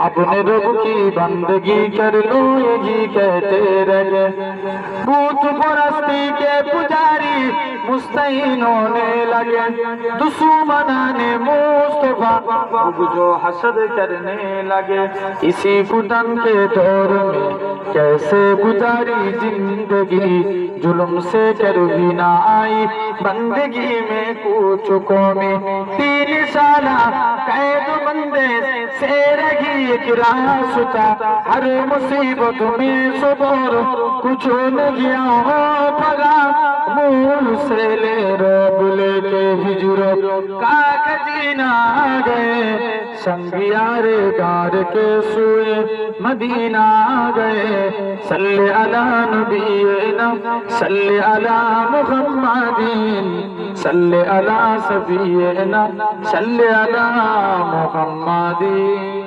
اپنے رب کی بندگی کر لو یہی کہتے رہے۔ بت پرستی کے پجاری مستعین ہونے لگے، دشمنان مصطفیٰ بغض و حسد کرنے لگے۔ اسی فتن کے دور میں کیسے گزاری زندگی، ظلم سے کروی نہ آئی بندگی میں کچھ قومی۔ 3 سالہ قید بندے سے رہی ایک راستہ، ہر مصیبت میں صبر کچھ نہیں ہو پگا، منہ سے لے رب لے کے ہجرت کاغذی نہ گئے، سنگیار گار کے سوئے مدینہ گئے۔ صلی علی نبینا صلی علی محمدین صلی علی سبینا صلی علی محمدین۔